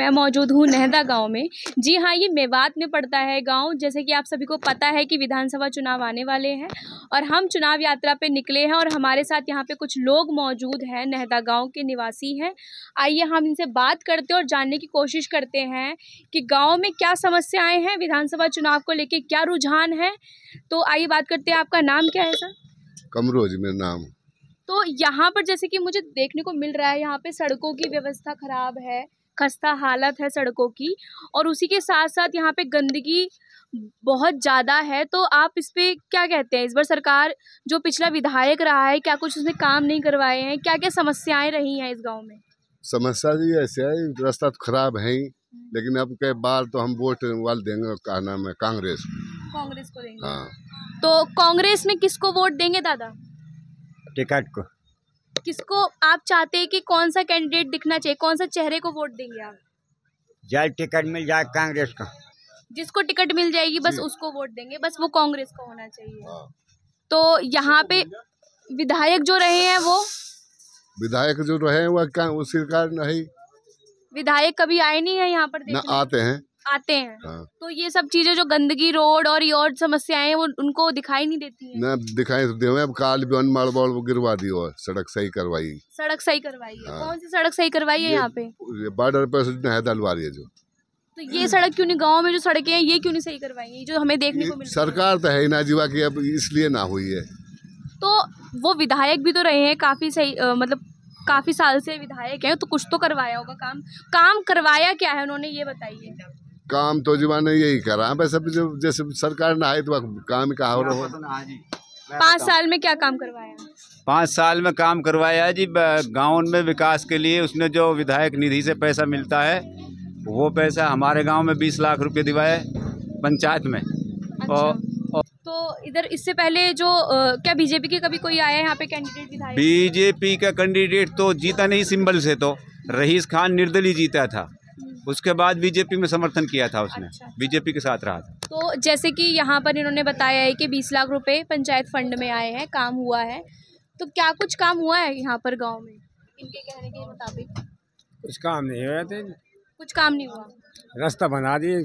मैं मौजूद हूँ नहदा गांव में। जी हाँ, ये मेवात में पड़ता है गांव। जैसे कि आप सभी को पता है कि विधानसभा चुनाव आने वाले हैं और हम चुनाव यात्रा पे निकले हैं और हमारे साथ यहाँ पे कुछ लोग मौजूद हैं, नहदा गांव के निवासी हैं। आइए हम इनसे बात करते और जानने की कोशिश करते हैं कि गाँव में क्या समस्याएँ हैं, विधानसभा चुनाव को लेकर क्या रुझान है। तो आइए बात करते हैं। आपका नाम क्या है सर? कमरोज मेरा नाम। तो यहाँ पर जैसे कि मुझे देखने को मिल रहा है, यहाँ पे सड़कों की व्यवस्था खराब है, खस्ता हालत है सड़कों की, और उसी के साथ साथ यहाँ पे गंदगी बहुत ज़्यादा है। तो आप इस पे क्या कहते हैं? इस बार सरकार जो पिछला विधायक रहा है, क्या कुछ उसने काम नहीं करवाए हैं? क्या क्या समस्याएं रही हैं इस गांव में? समस्या जी ऐसे है, रास्ता तो खराब है ही, लेकिन अब के बार तो हम वोट वाल देंगे, क्या नाम है, कांग्रेस को देंगे। हाँ। तो कांग्रेस में किसको वोट देंगे दादा? टिकट को। किसको आप चाहते हैं कि कौन सा कैंडिडेट दिखना चाहिए, कौन सा चेहरे को वोट देंगे आप? जब टिकट मिल जाए कांग्रेस का। जिसको टिकट मिल जाएगी बस उसको वोट देंगे, बस वो कांग्रेस का होना चाहिए। हाँ। तो यहाँ पे विधायक जो रहे हैं वो उसी कारण है, विधायक कभी आए नहीं है यहाँ पर ना आते हैं। हाँ। तो ये सब चीजें जो गंदगी, रोड और ये और समस्याएं हैं वो उनको दिखाई नहीं देती हैं। ना दिखाई देते हैं। अब काल भी माल गिरवा दी और सड़क सही करवाई है। हाँ। हाँ। कौन सी सड़क सही करवाई है यहाँ पे? बॉर्डर पर है डलवारी है जो। तो ये सड़क क्यों नहीं, गाँव में जो सड़कें हैं ये क्यों नहीं सही करवाई है, जो हमें देखने को मिल रही है? सरकार तो है ही ना जीवा की, अब इसलिए ना हुई है। तो वो विधायक भी तो रहे हैं काफी सही, मतलब काफी साल से विधायक हैं, तो कुछ तो करवाया होगा। काम करवाया क्या है उन्होंने, ये बताइए। काम तो जीवा ने यही करा, बस अब जैसे सरकार ना आए तो काम कहा हो रहा। 5 साल में क्या काम करवाया? 5 साल में काम करवाया जी। गाँव में विकास के लिए उसने जो विधायक निधि से पैसा मिलता है वो पैसा हमारे गांव में 20 लाख रुपए दिवाए पंचायत में। अच्छा। तो इधर इससे पहले जो क्या बीजेपी के कभी कोई आया है यहाँ पे कैंडिडेट विधायक? बीजेपी का कैंडिडेट तो जीता नहीं, सिंबल से तो रईस खान निर्दलीय जीता था। उसके बाद बीजेपी में समर्थन किया था उसने। अच्छा। बीजेपी के साथ रहा था। तो जैसे कि यहाँ पर इन्होंने बताया है कि 20 लाख रुपए पंचायत फंड में आए हैं, काम हुआ है। तो क्या कुछ काम हुआ है यहाँ पर गाँव में इनके कहने के मुताबिक? कुछ काम नहीं हुआ थे। कुछ काम नहीं हुआ? रास्ता बना दिए,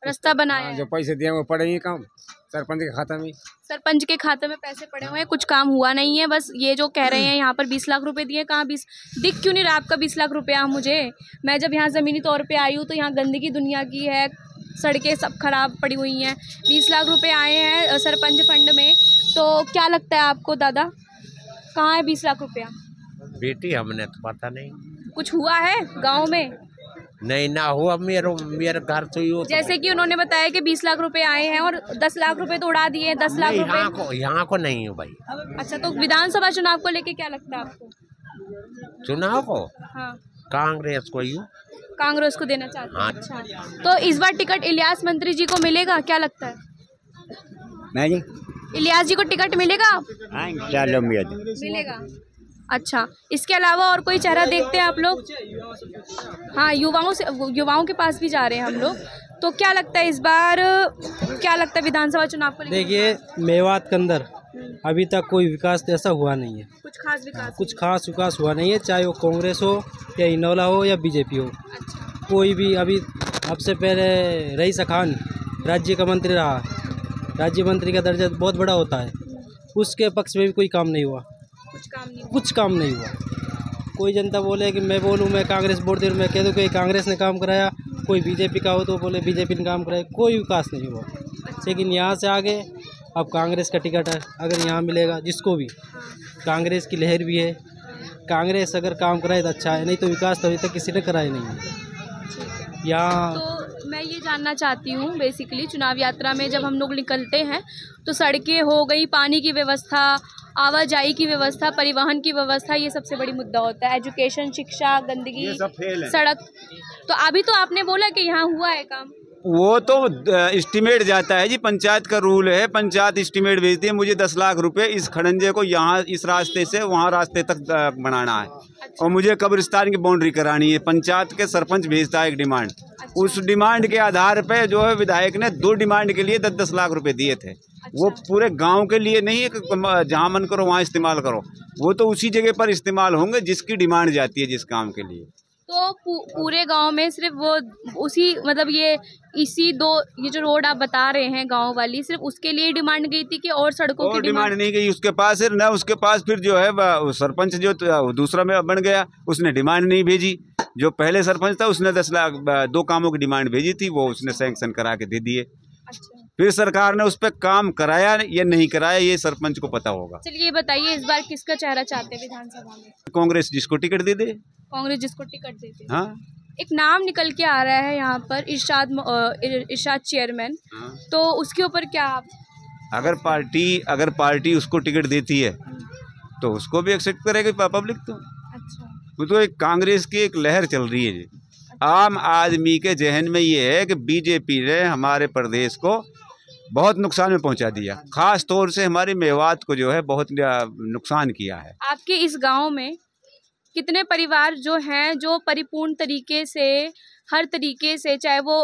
रास्ता बनाया जो पैसे दिए वो पड़ेंगे काम सरपंच के खाता में। सरपंच के खाते में पैसे पड़े हुए हैं, कुछ काम हुआ नहीं है। बस ये जो कह रहे हैं यहाँ पर 20 लाख रुपए दिए, कहाँ 20 दिख क्यों नहीं रहा आपका 20 लाख रुपया मुझे? मैं जब यहाँ ज़मीनी तौर पे आई हूँ तो यहाँ गंदगी दुनिया की है, सड़कें सब खराब पड़ी हुई हैं। 20 लाख रुपए आए हैं सरपंच फंड में, तो क्या लगता है आपको दादा, कहाँ है 20 लाख रुपया? बेटी हमने तो पता नहीं, कुछ हुआ है गाँव में? नहीं ना हुआ। मेरे घर तो ही जैसे कि उन्होंने बताया कि 20 लाख रुपए आए हैं और 10 लाख रुपए तो उड़ा दिए, 10 लाख रुपए यहाँ को नहीं है भाई। अच्छा, तो विधानसभा चुनाव को लेके क्या लगता है आपको? चुनाव को हाँ, कांग्रेस को ही कांग्रेस को देना चाहते हैं। हाँ। अच्छा, तो इस बार टिकट इलियास मंत्री जी को मिलेगा, क्या लगता है? नहीं जी, इलियास जी को टिकट मिलेगा? मिलेगा। अच्छा, इसके अलावा और कोई चेहरा देखते हैं आप लोग? हाँ, युवाओं के पास भी जा रहे हैं हम लोग। तो क्या लगता है इस बार, क्या लगता है विधानसभा चुनाव को लेकर? देखिए, मेवात के अंदर अभी तक कोई विकास तो ऐसा हुआ नहीं है। कुछ खास विकास हुआ नहीं है, चाहे वो कांग्रेस हो या इनोला हो या बीजेपी हो। अच्छा। कोई भी अभी, अब से पहले रईस खान राज्य का मंत्री रहा, राज्य मंत्री का दर्जा बहुत बड़ा होता है, उसके पक्ष में भी कोई काम नहीं हुआ। कुछ काम नहीं हुआ। कोई जनता बोले कि मैं बोलूँ मैं कांग्रेस वोट दे, मैं कह दूँ कि कांग्रेस ने काम कराया, कोई बीजेपी का हो तो बोले बीजेपी ने काम कराया, कोई विकास नहीं हुआ। लेकिन यहाँ से आगे अब कांग्रेस का टिकट है, अगर यहाँ मिलेगा जिसको भी, कांग्रेस की लहर भी है। कांग्रेस अगर काम कराए तो अच्छा है, नहीं तो विकास तो अभी तक किसी ने कराया नहीं है यहाँ। तो मैं ये जानना चाहती हूँ, बेसिकली चुनाव यात्रा में जब हम लोग निकलते हैं तो सड़कें हो गई, पानी की व्यवस्था, आवाजाही की व्यवस्था, परिवहन की व्यवस्था, ये सबसे बड़ी मुद्दा होता है। एजुकेशन, शिक्षा, गंदगी, सड़क। तो अभी तो आपने बोला कि यहाँ हुआ है काम, वो तो एस्टीमेट जाता है जी, पंचायत का रूल है। पंचायत एस्टीमेट भेजती है, मुझे 10 लाख रुपए इस खड़ंजे को यहाँ इस रास्ते से वहाँ रास्ते तक बनाना है। अच्छा। और मुझे कब्रिस्तान की बाउंड्री करानी है। पंचायत के सरपंच भेजता है एक डिमांड। अच्छा। उस डिमांड के आधार पे जो है विधायक ने 2 डिमांड के लिए 10-10 लाख रुपए दिए थे। अच्छा। वो पूरे गाँव के लिए नहीं है कि जहाँ मन करो वहाँ इस्तेमाल करो, वो तो उसी जगह पर इस्तेमाल होंगे जिसकी डिमांड जाती है, जिस काम के लिए। तो पूरे गांव में सिर्फ वो उसी मतलब ये जो रोड आप बता रहे हैं गांव वाली, सिर्फ उसके लिए डिमांड गई थी कि और सड़कों की डिमांड नहीं गई उसके पास, न उसके पास फिर जो है सरपंच जो दूसरा में बन गया उसने डिमांड नहीं भेजी। जो पहले सरपंच था उसने 10 लाख 2 कामों की डिमांड भेजी थी, वो उसने सैंक्शन करा के दे दिए। अच्छा। फिर सरकार ने उस पर काम कराया या नहीं कराया ये सरपंच को पता होगा। चलिए ये बताइए, इस बार किसका चेहरा चाहते हैं विधानसभा में? कांग्रेस जिसको टिकट दे दे। कांग्रेस जिसको टिकट देते हैं। हाँ, एक नाम निकल के आ रहा है यहाँ पर, इरशाद चेयरमैन। हाँ। तो उसके ऊपर क्या आप? अगर पार्टी उसको टिकट देती है तो उसको भी एक्सेप्ट करेगी पब्लिक। तो अच्छा। वो तो एक कांग्रेस की एक लहर चल रही है जी। आम आदमी के जहन में ये है कि बीजेपी ने हमारे प्रदेश को बहुत नुकसान में पहुंचा दिया, खास तौर से हमारे मेवात को जो है बहुत नुकसान किया है। आपके इस गांव में कितने परिवार जो हैं जो परिपूर्ण तरीके से, हर तरीके से, चाहे वो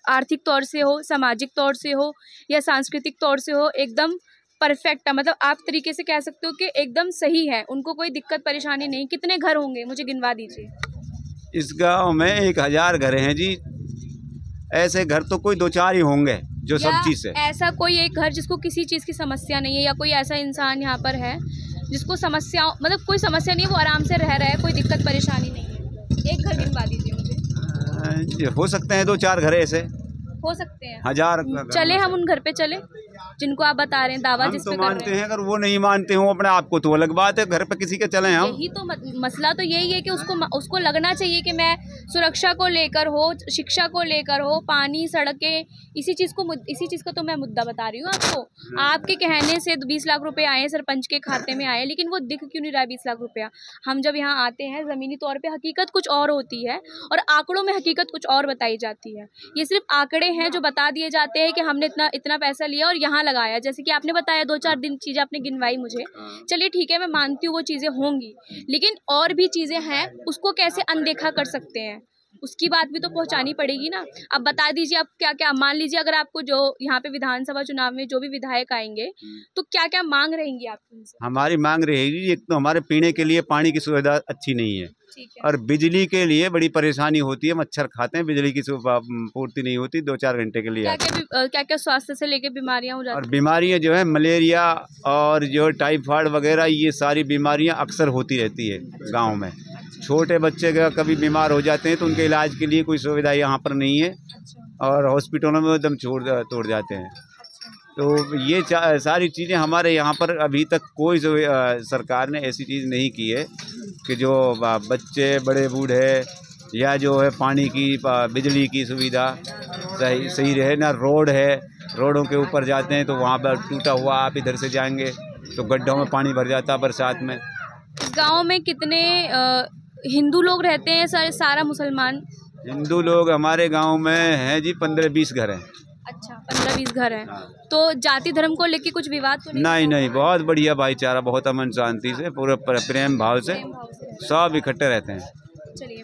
आर्थिक तौर से हो, सामाजिक तौर से हो या सांस्कृतिक तौर से हो, एकदम परफेक्ट है, मतलब आप तरीके से कह सकते हो कि एकदम सही है, उनको कोई दिक्कत परेशानी नहीं? कितने घर होंगे, मुझे गिनवा दीजिए। इस गांव में 1000 घर हैं जी। ऐसे घर तो कोई 2-4 ही होंगे जो सब चीज़ है। ऐसा कोई एक घर जिसको किसी चीज़ की समस्या नहीं है, या कोई ऐसा इंसान यहाँ पर है जिसको समस्या, मतलब कोई समस्या नहीं, वो आराम से रह रहा है, कोई दिक्कत परेशानी नहीं है? एक घर गिनवा दीजिए मुझे। हो सकते हैं 2-4 घर ऐसे हो सकते हैं। 1000। चले हम उन घर पे चले जिनको आप बता रहे हैं, दावा हम जिस तो पे कर मानते रहे हैं। हैं, अगर वो नहीं मानते हो अपने आप को तो अलग बात है, घर पे किसी के चले हम। यही तो मसला तो यही है कि उसको लगना चाहिए कि मैं सुरक्षा को लेकर हो, शिक्षा को लेकर हो, पानी, सड़कें, इसी चीज़ का तो मैं मुद्दा बता रही हूँ आपको। आपके कहने से 20 लाख रुपए आए सरपंच के खाते में आए, लेकिन वो दिख क्यों नहीं रहा है 20 लाख रुपया? हम जब यहाँ आते हैं ज़मीनी तौर पे हकीकत कुछ और होती है और आंकड़ों में हकीकत कुछ और बताई जाती है। ये सिर्फ आंकड़े हैं जो बता दिए जाते हैं कि हमने इतना पैसा लिया और यहाँ लगाया, जैसे कि आपने बताया 2-4 दिन चीज़ें आपने गिनवाई मुझे। चलिए ठीक है, मैं मानती हूँ वो चीज़ें होंगी, लेकिन और भी चीज़ें हैं, उसको कैसे अनदेखा कर सकते हैं? उसकी बात भी तो पहुंचानी पड़ेगी ना। अब बता दीजिए आप क्या क्या, मान लीजिए अगर आपको जो यहाँ पे विधानसभा चुनाव में जो भी विधायक आएंगे तो क्या क्या मांग रहेंगी आपकी उनसे? हमारी मांग रहेगी, एक तो हमारे पीने के लिए पानी की सुविधा अच्छी नहीं है, ठीक है। और बिजली के लिए बड़ी परेशानी होती है, मच्छर खाते हैं, बिजली की पूर्ति नहीं होती 2-4 घंटे के लिए। क्या क्या स्वास्थ्य से लेके बीमारियां हो जाती और बीमारियां जो है मलेरिया और जो टाइफाइड वगैरह, ये सारी बीमारियां अक्सर होती रहती है गांव में। छोटे बच्चे का कभी बीमार हो जाते हैं तो उनके इलाज के लिए कोई सुविधा यहाँ पर नहीं है, और हॉस्पिटलों में एकदम तोड़ जाते हैं। तो ये सारी चीज़ें हमारे यहाँ पर अभी तक कोई सरकार ने ऐसी चीज़ नहीं की है कि जो बच्चे, बड़े बूढ़े या जो है पानी की, बिजली की सुविधा सही रहे ना। रोड है, रोडों के ऊपर जाते हैं तो वहाँ पर टूटा हुआ, आप इधर से जाएंगे तो गड्ढों में पानी भर जाता है बरसात में। गांव में कितने हिंदू लोग रहते हैं? सारा मुसलमान? हिंदू लोग हमारे गांव में हैं जी 15-20 घर हैं। अच्छा, 15-20 घर हैं। तो जाति धर्म को लेके कुछ विवाद तो नहीं, बहुत बढ़िया भाईचारा, बहुत अमन शांति से, पूरे प्रेम भाव से सब इकट्ठे रहते हैं। चलिए।